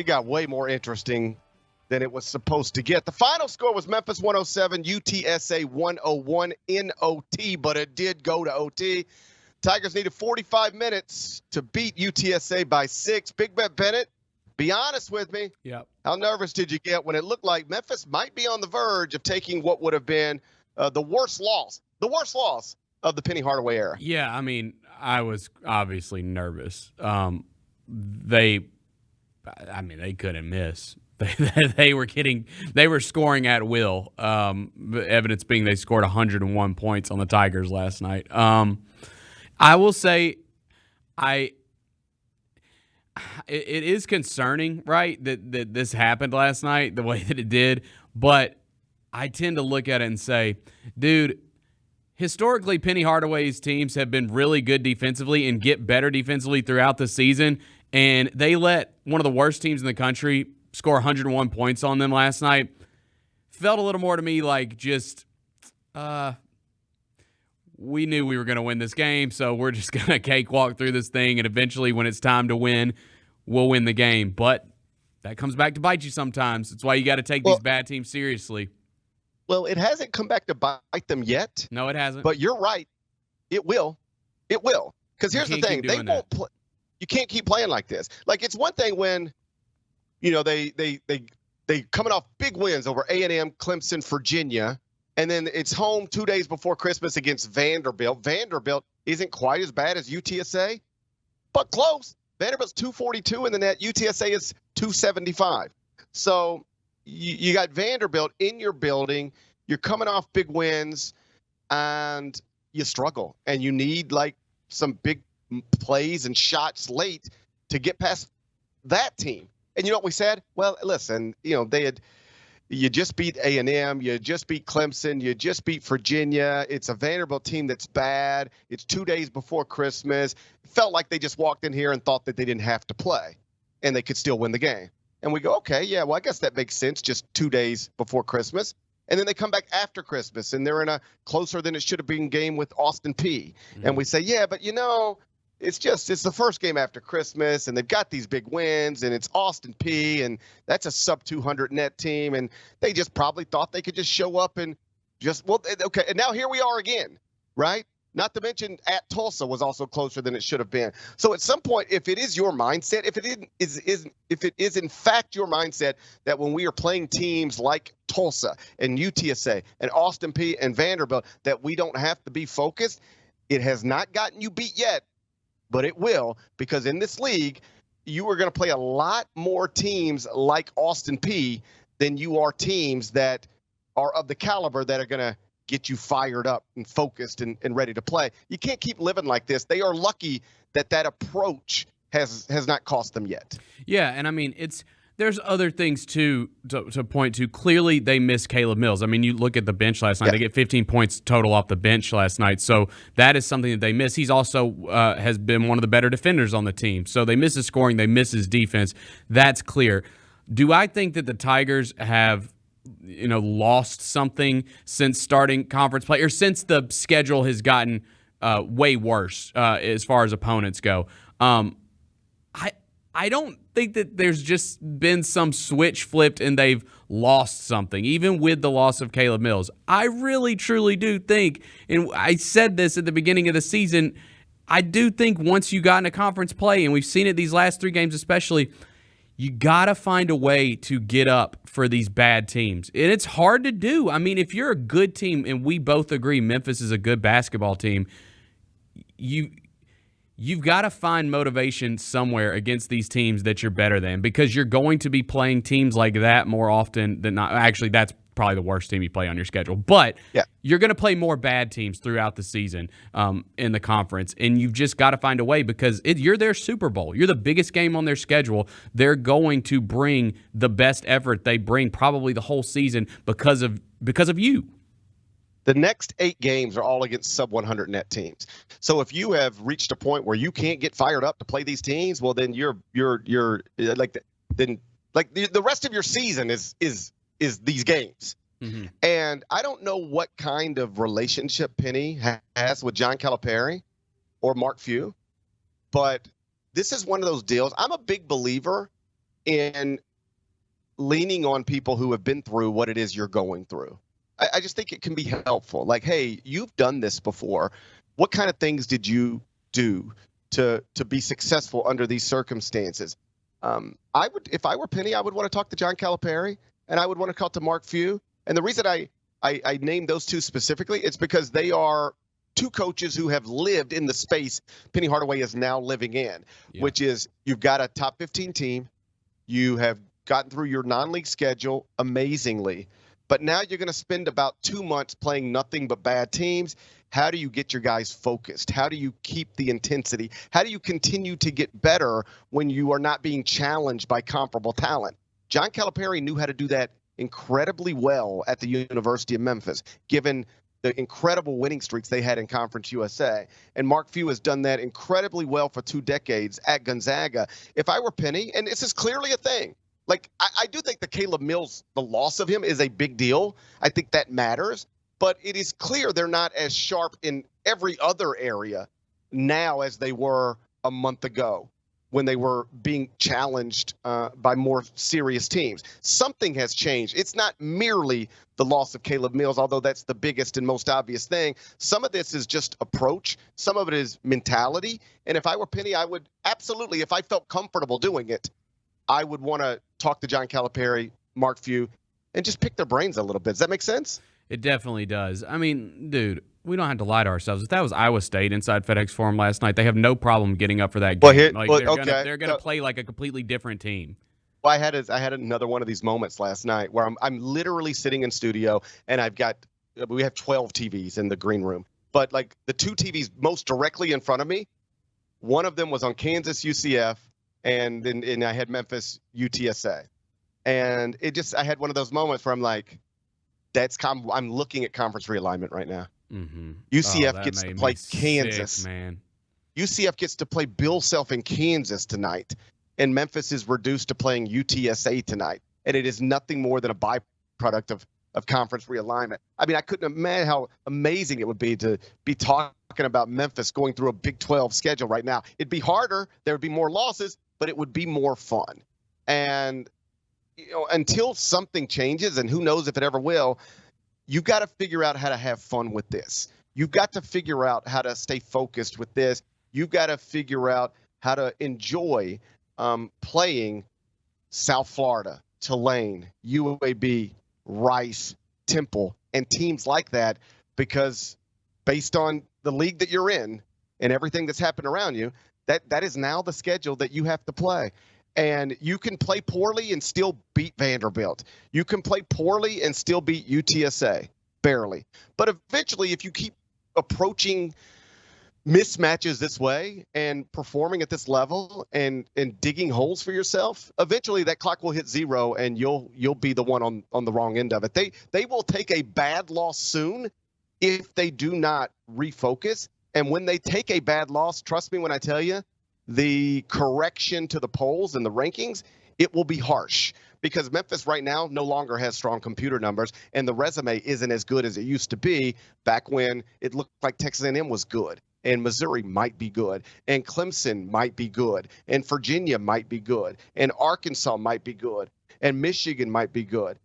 got way more interesting than it was supposed to get. The final score was Memphis 107, UTSA 101 in OT, but it did go to OT. Tigers needed 45 minutes to beat UTSA by 6. Big Bet Bennett, be honest with me. Yep. How nervous did you get when it looked like Memphis might be on the verge of taking what would have been the worst loss of the Penny Hardaway era? Yeah, I mean, I was obviously nervous. They couldn't miss. They were scoring at will. Evidence being they scored 101 points on the Tigers last night. I will say, it is concerning, right, that this happened last night the way that it did. But I tend to look at it and say, dude, historically, Penny Hardaway's teams have been really good defensively and get better defensively throughout the season. And they let one of the worst teams in the country score 101 points on them last night. Felt a little more to me like just we knew we were going to win this game, so we're just going to cakewalk through this thing, and eventually when it's time to win, we'll win the game. But that comes back to bite you sometimes. That's why you got to take these bad teams seriously. Well, it hasn't come back to bite them yet. No, it hasn't. But you're right. It will. It will. Because here's the thing. They won't play. You can't keep playing like this. Like, it's one thing when, they coming off big wins over A&M, Clemson, Virginia, and then it's home 2 days before Christmas against Vanderbilt. Vanderbilt isn't quite as bad as UTSA, but close. Vanderbilt's 242 in the net. UTSA is 275. So you got Vanderbilt in your building. You're coming off big wins, and you struggle. And you need, some big plays and shots late to get past that team. And you know what we said? Well, listen, you just beat A&M, you just beat Clemson, you just beat Virginia. It's a Vanderbilt team that's bad. It's 2 days before Christmas. It felt like they just walked in here and thought that they didn't have to play and they could still win the game. And we go, okay, yeah, well, I guess that makes sense, just 2 days before Christmas. And then they come back after Christmas and they're in a closer than it should have been game with Austin Peay. Mm-hmm. And we say, yeah, but it's the first game after Christmas, and they've got these big wins, and it's Austin Peay, and that's a sub-200 net team, and they just probably thought they could just show up and okay. And now here we are again, right? Not to mention at Tulsa was also closer than it should have been. So at some point, if it is your mindset, if it is in fact your mindset that when we are playing teams like Tulsa and UTSA and Austin Peay and Vanderbilt, that we don't have to be focused, it has not gotten you beat yet. But it will, because in this league, you are going to play a lot more teams like Austin Peay than you are teams that are of the caliber that are going to get you fired up and focused and ready to play. You can't keep living like this. They are lucky that approach has not cost them yet. Yeah, and I mean, there's other things to point to. Clearly, they miss Caleb Mills. I mean, you look at the bench last night. Yeah. They get 15 points total off the bench last night. So that is something that they miss. He's also has been one of the better defenders on the team. So they miss his scoring. They miss his defense. That's clear. Do I think that the Tigers have lost something since starting conference play or since the schedule has gotten way worse as far as opponents go? I don't think that there's just been some switch flipped and they've lost something, even with the loss of Caleb Mills. I really, truly do think, and I said this at the beginning of the season, I do think once you got into conference play, and we've seen it these last 3 games especially, you got to find a way to get up for these bad teams. And it's hard to do. I mean, if you're a good team, and we both agree Memphis is a good basketball team, you've got to find motivation somewhere against these teams that you're better than, because you're going to be playing teams like that more often than not. Actually, that's probably the worst team you play on your schedule. But you're going to play more bad teams throughout the season in the conference, and you've just got to find a way, because you're their Super Bowl. You're the biggest game on their schedule. They're going to bring the best effort they bring probably the whole season because of you. The next 8 games are all against sub-100 net teams. So if you have reached a point where you can't get fired up to play these teams, well, then you're the rest of your season is these games. Mm-hmm. And I don't know what kind of relationship Penny has with John Calipari or Mark Few, but this is one of those deals. I'm a big believer in leaning on people who have been through what it is you're going through. I just think it can be helpful. Like, hey, you've done this before. What kind of things did you do to be successful under these circumstances? I would, if I were Penny, I would want to talk to John Calipari, and I would want to talk to Mark Few. And the reason I named those two specifically, it's because they are two coaches who have lived in the space Penny Hardaway is now living in, which is you've got a top 15 team. You have gotten through your non-league schedule amazingly, but now you're going to spend about 2 months playing nothing but bad teams. How do you get your guys focused? How do you keep the intensity? How do you continue to get better when you are not being challenged by comparable talent? John Calipari knew how to do that incredibly well at the University of Memphis, given the incredible winning streaks they had in Conference USA. And Mark Few has done that incredibly well for 2 decades at Gonzaga. If I were Penny, and this is clearly a thing, like I do think the Caleb Mills, the loss of him is a big deal. I think that matters. But it is clear they're not as sharp in every other area now as they were a month ago when they were being challenged by more serious teams. Something has changed. It's not merely the loss of Caleb Mills, although that's the biggest and most obvious thing. Some of this is just approach. Some of it is mentality. And if I were Penny, I would absolutely, if I felt comfortable doing it, I would want to talk to John Calipari, Mark Few, and just pick their brains a little bit. Does that make sense? It definitely does. I mean, dude, we don't have to lie to ourselves. If that was Iowa State inside FedEx Forum last night, they have no problem getting up for that game. They're gonna play like a completely different team. Well, I had another one of these moments last night where I'm literally sitting in studio and we have 12 TVs in the green room, but like the 2 TVs most directly in front of me, one of them was on Kansas UCF, and I had Memphis UTSA, and I had one of those moments where I'm like, I'm looking at conference realignment right now. Mm-hmm. UCF gets to play Kansas. Sick, man. UCF gets to play Bill Self in Kansas tonight, and Memphis is reduced to playing UTSA tonight. And it is nothing more than a byproduct of conference realignment. I mean, I couldn't imagine how amazing it would be to be talking about Memphis going through a Big 12 schedule right now. It'd be harder. There would be more losses, but it would be more fun. And until something changes, and who knows if it ever will, you've got to figure out how to have fun with this. You've got to figure out how to stay focused with this. You've got to figure out how to enjoy playing South Florida, Tulane, UAB, Rice, Temple, and teams like that, because based on the league that you're in and everything that's happened around you, that is now the schedule that you have to play. And you can play poorly and still beat Vanderbilt. You can play poorly and still beat UTSA, barely. But eventually, if you keep approaching mismatches this way and performing at this level and digging holes for yourself, eventually that clock will hit 0 and you'll be the one on the wrong end of it. They will take a bad loss soon if they do not refocus. And when they take a bad loss, trust me when I tell you, the correction to the polls and the rankings, it will be harsh, because Memphis right now no longer has strong computer numbers, and the resume isn't as good as it used to be back when it looked like Texas A&M was good, and Missouri might be good, and Clemson might be good, and Virginia might be good, and Arkansas might be good, and Michigan might be good.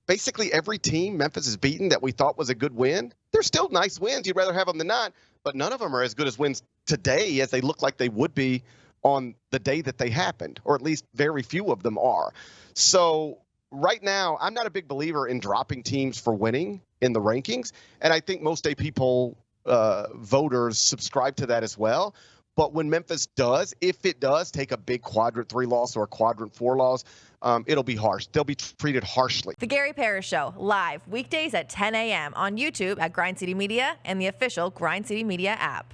Basically every team Memphis has beaten that we thought was a good win, they're still nice wins. You'd rather have them than not, but none of them are as good as wins today as they look like they would be on the day that they happened, or at least very few of them are. So right now, I'm not a big believer in dropping teams for winning in the rankings, and I think most people, voters, subscribe to that as well. But when Memphis does, if it does take a big quadrant 3 loss or a quadrant 4 loss, it'll be harsh. They'll be treated harshly. The Gary Parrish Show, live weekdays at 10 a.m. on YouTube at Grind City Media and the official Grind City Media app.